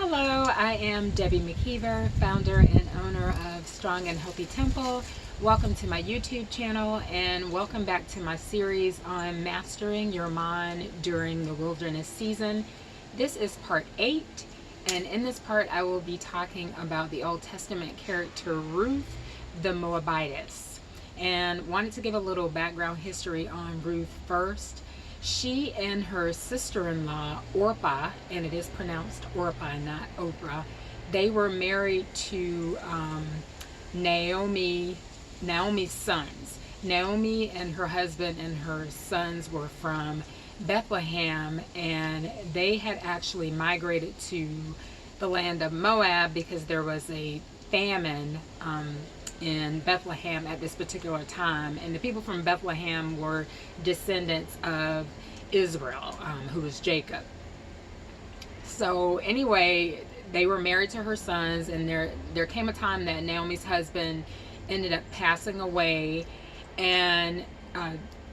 Hello, I am Debbie McKeever, founder and owner of Strong and Healthy Temple. Welcome to my YouTube channel and welcome back to my series on mastering your mind during the wilderness season. This is part 8, and in this part I will be talking about the Old Testament character Ruth the Moabitess, and wanted to give a little background history on Ruth first. She and her sister-in-law, Orpah, and it is pronounced Orpah, not Oprah, they were married to Naomi's sons. Naomi and her husband and her sons were from Bethlehem, and they had actually migrated to the land of Moab because there was a famine in Bethlehem at this particular time, and the people from Bethlehem were descendants of Israel, who was Jacob. So anyway, they were married to her sons, and there came a time that Naomi's husband ended up passing away, and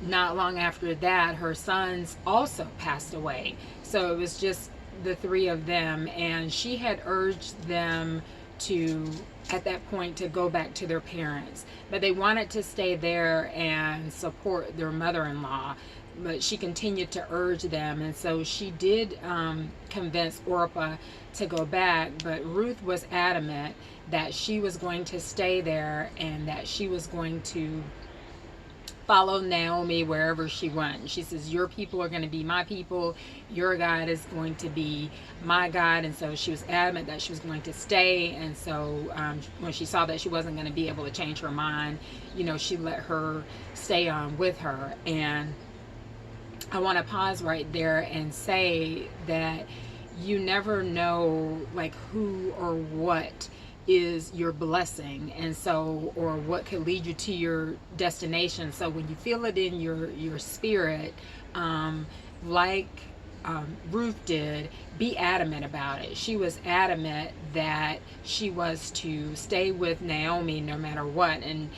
not long after that her sons also passed away. So it was just the three of them, and she had urged them to, at that point, to go back to their parents, but they wanted to stay there and support their mother-in-law, but she continued to urge them, and so she did convince Orpah to go back, but Ruth was adamant that she was going to stay there and that she was going to follow Naomi wherever she went. She says, your people are going to be my people, your God is going to be my God. And so she was adamant that she was going to stay. And so when she saw that she wasn't going to be able to change her mind, she let her stay on with her. And I want to pause right there and say that you never know who or what is your blessing, and so, or what could lead you to your destination. So when you feel it in your spirit, Ruth did, be adamant about it. She was adamant that she was to stay with Naomi no matter what. And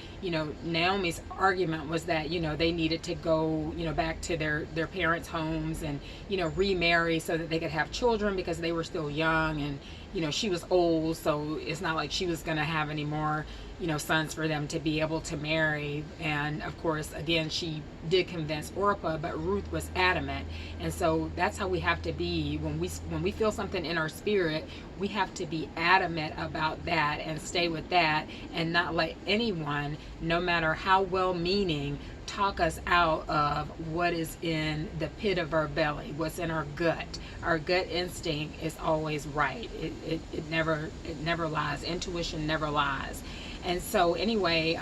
Naomi's argument was that they needed to go back to their parents' homes and remarry so that they could have children, because they were still young, and she was old, so it's not like she was going to have any more sons for them to be able to marry. And of course, again, she did convince Orpah, but Ruth was adamant. And so that's how we have to be when we feel something in our spirit. We have to be adamant about that and stay with that, and not let anyone, no matter how well-meaning, talk us out of what is in the pit of our belly, what's in our gut. Our gut instinct is always right. It never lies. Intuition never lies. And so anyway,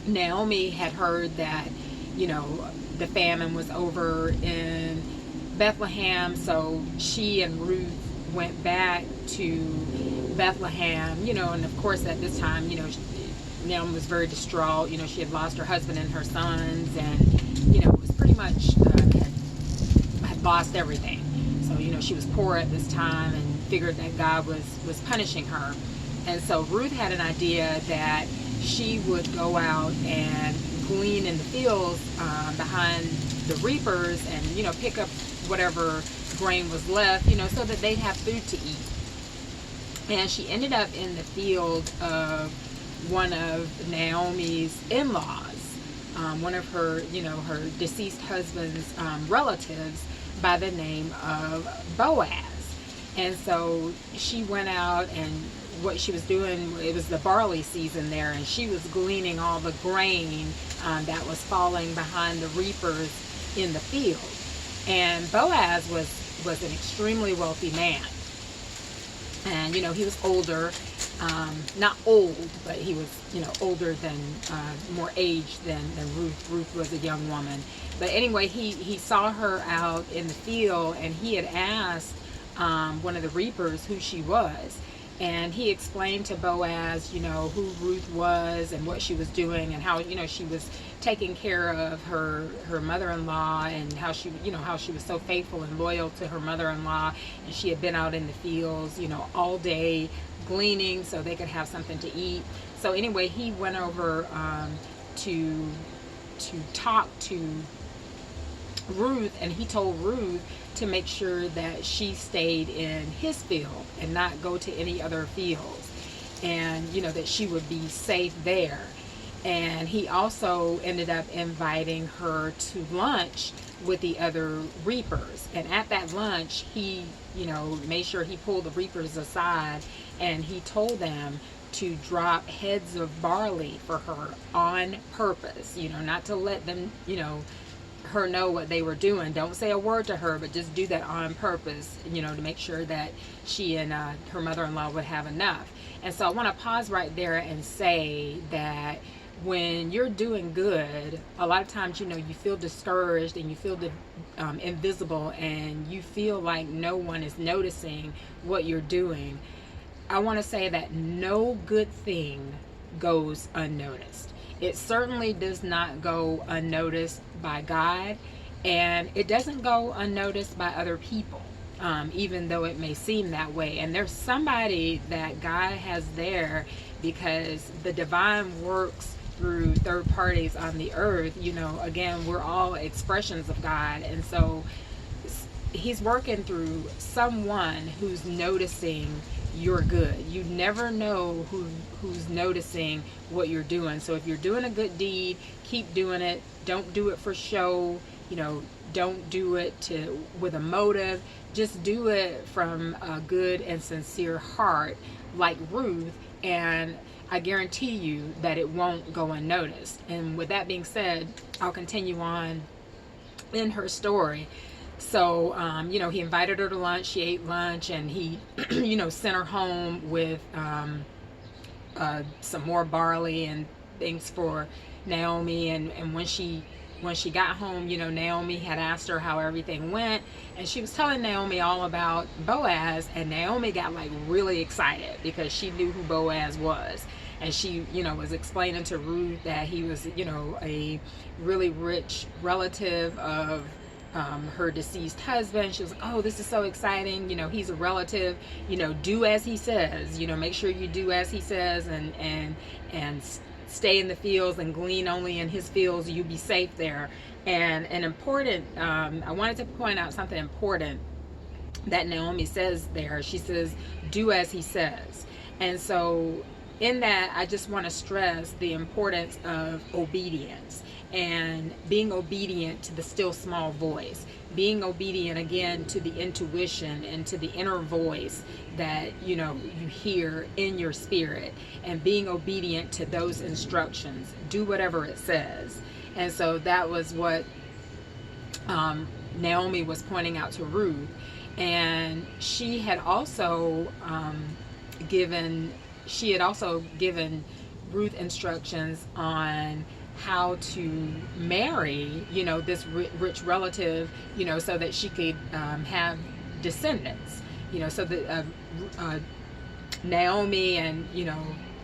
Naomi had heard that the famine was over in Bethlehem, so she and Ruth went back to Bethlehem, and of course at this time, Naomi was very distraught. She had lost her husband and her sons, and it was pretty much had lost everything. So she was poor at this time and figured that God was punishing her. And so Ruth had an idea that she would go out and glean in the fields behind the reapers, and pick up whatever grain was left, so that they'd have food to eat. And she ended up in the field of one of Naomi's in-laws, one of her, her deceased husband's relatives, by the name of Boaz. And so she went out, and what she was doing, it was the barley season there, and she was gleaning all the grain that was falling behind the reapers in the field. And Boaz was an extremely wealthy man, and he was older, not old, but he was older than more aged than Ruth. Ruth was a young woman. But anyway, he saw her out in the field, and he had asked one of the reapers who she was. And he explained to Boaz, who Ruth was and what she was doing, and how, she was taking care of her mother-in-law, and how she was so faithful and loyal to her mother-in-law, and she had been out in the fields, all day gleaning so they could have something to eat. So anyway, he went over to talk to Ruth, and he told Ruth to make sure that she stayed in his field and not go to any other fields, and that she would be safe there. And he also ended up inviting her to lunch with the other reapers. And at that lunch, he, made sure he pulled the reapers aside, and he told them to drop heads of barley for her on purpose, not to let them, her know what they were doing. Don't say a word to her, but just do that on purpose, to make sure that she and her mother-in-law would have enough. And so I want to pause right there and say that when you're doing good, a lot of times, you feel discouraged, and you feel invisible, and you feel like no one is noticing what you're doing. I want to say that no good thing goes unnoticed. It certainly does not go unnoticed by God, and it doesn't go unnoticed by other people, even though it may seem that way. And there's somebody that God has there, because the divine works through third parties on the earth. Again, we're all expressions of God, and so he's working through someone who's noticing you're good. You never know who's noticing what you're doing. So if you're doing a good deed, keep doing it. Don't do it for show. Don't do it with a motive. Just do it from a good and sincere heart, like Ruth, and I guarantee you that it won't go unnoticed. And with that being said, I'll continue on in her story. So, he invited her to lunch. She ate lunch, and he, sent her home with some more barley and things for Naomi. And when she got home, Naomi had asked her how everything went, and she was telling Naomi all about Boaz, and Naomi got like really excited because she knew who Boaz was. And she, was explaining to Ruth that he was, a really rich relative of her deceased husband. She was like, oh, this is so exciting. He's a relative, do as he says, make sure you do as he says, and stay in the fields and glean only in his fields. You'll be safe there. And an important, I wanted to point out something important that Naomi says there. She says, do as he says. And so in that, I just want to stress the importance of obedience, and being obedient to the still small voice, being obedient again to the intuition and to the inner voice that you hear in your spirit, and being obedient to those instructions. Do whatever it says. And so that was what Naomi was pointing out to Ruth. And she had also given Ruth instructions on how to marry, this rich relative, so that she could have descendants, so that Naomi and,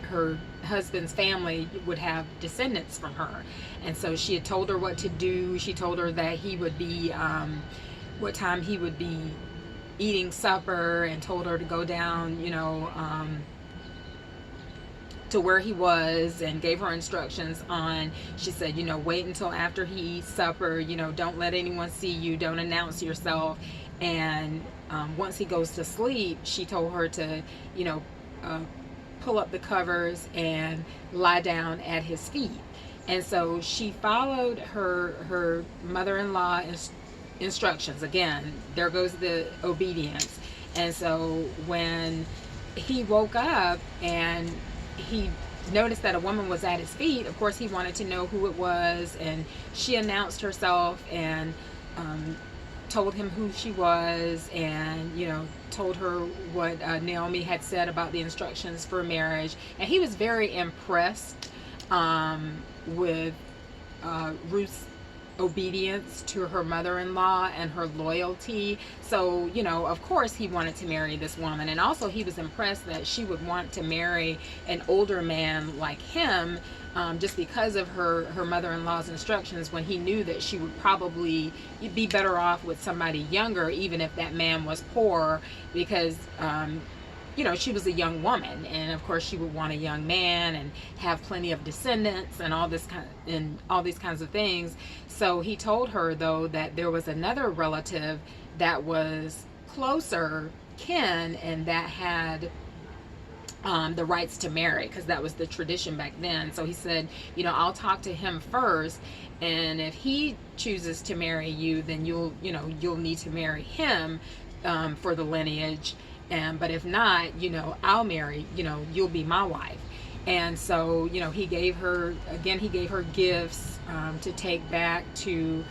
her husband's family would have descendants from her. And so she had told her what to do. She told her that he would be, what time he would be eating supper, and told her to go down, to where he was, and gave her instructions on, she said, wait until after he eats supper, don't let anyone see you, don't announce yourself. And once he goes to sleep, she told her to, pull up the covers and lie down at his feet. And so she followed her mother-in-law instructions. Again, there goes the obedience. And so when he woke up and he noticed that a woman was at his feet, of course he wanted to know who it was, and she announced herself and told him who she was, and told her what Naomi had said about the instructions for marriage. And he was very impressed with Ruth's obedience to her mother-in-law and her loyalty. So, of course he wanted to marry this woman. And also he was impressed that she would want to marry an older man like him, just because of her mother-in-law's instructions, when he knew that she would probably be better off with somebody younger, even if that man was poor, because she was a young woman, and of course she would want a young man and have plenty of descendants and all these kinds of things. So he told her, though, that there was another relative that was closer kin and that had the rights to marry, because that was the tradition back then. So he said, you know, I'll talk to him first, and if he chooses to marry you, then you'll need to marry him for the lineage. But if not, you know, I'll marry, you know, you'll be my wife. And so, you know, he gave her gifts to take back to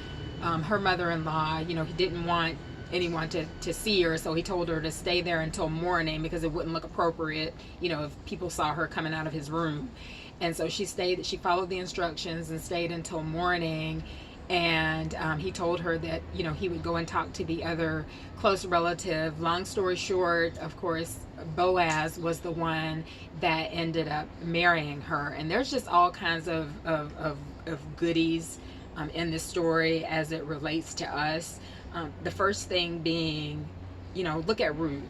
her mother-in-law. You know, he didn't want anyone to see her, so he told her to stay there until morning, because it wouldn't look appropriate, you know, if people saw her coming out of his room. And so she followed the instructions and stayed until morning. And he told her that, you know, he would go and talk to the other close relative. Long story short, of course, Boaz was the one that ended up marrying her. And there's just all kinds of goodies in this story as it relates to us. The first thing being, you know, look at Ruth.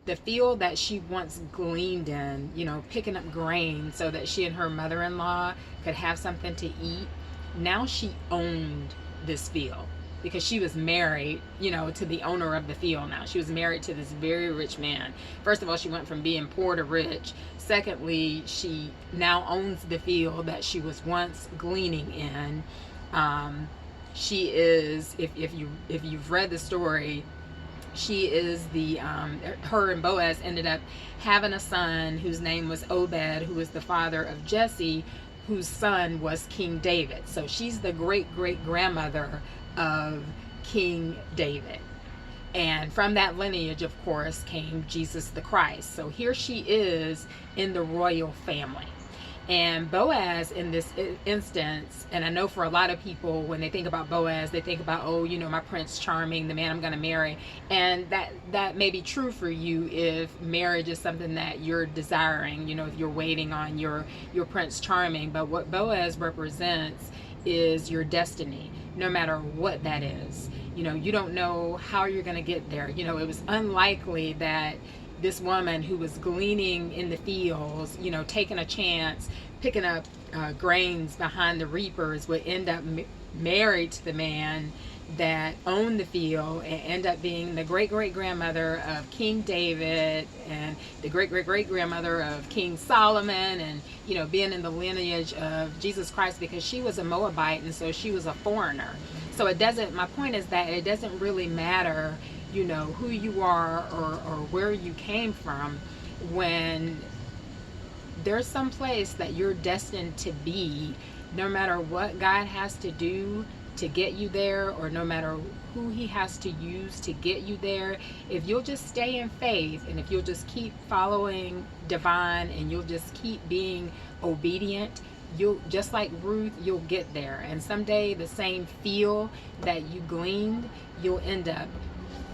The field that she once gleaned in, you know, picking up grain so that she and her mother-in-law could have something to eat. Now she owned this field, because she was married, you know, to the owner of the field. Now she was married to this very rich man. First of all, she went from being poor to rich. Secondly, she now owns the field that she was once gleaning in. She is, if you've read the story, she is her and Boaz ended up having a son whose name was Obed, who was the father of Jesse, whose son was King David. So she's the great-great-grandmother of King David. And from that lineage, of course, came Jesus the Christ. So here she is in the royal family. And Boaz in this instance, and I know for a lot of people, when they think about Boaz, they think about, oh, you know, my Prince Charming, the man I'm going to marry. And that may be true for you if marriage is something that you're desiring, you know, if you're waiting on your Prince Charming. But what Boaz represents is your destiny, no matter what that is. You know, you don't know how you're going to get there. You know, it was unlikely that this woman who was gleaning in the fields, you know, taking a chance, picking up grains behind the reapers, would end up married to the man that owned the field and end up being the great-great-grandmother of King David and the great-great-great-grandmother of King Solomon, and, you know, being in the lineage of Jesus Christ, because she was a Moabite, and so she was a foreigner. So my point is that it doesn't really matter, you know, who you are or where you came from, when there's some place that you're destined to be, no matter what God has to do to get you there, or no matter who he has to use to get you there. If you'll just stay in faith, and if you'll just keep following divine, and you'll just keep being obedient, you'll, just like Ruth, you'll get there. And someday the same field that you gleaned, you'll end up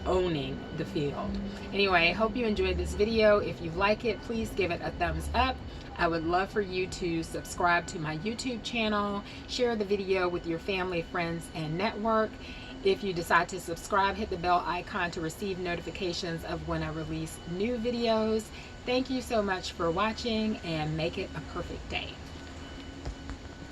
owning the field. Anyway, I hope you enjoyed this video. If you like it, please give it a thumbs up. I would love for you to subscribe to my YouTube channel, share the video with your family, friends, and network. If you decide to subscribe, hit the bell icon to receive notifications of when I release new videos. Thank you so much for watching, and make it a perfect day.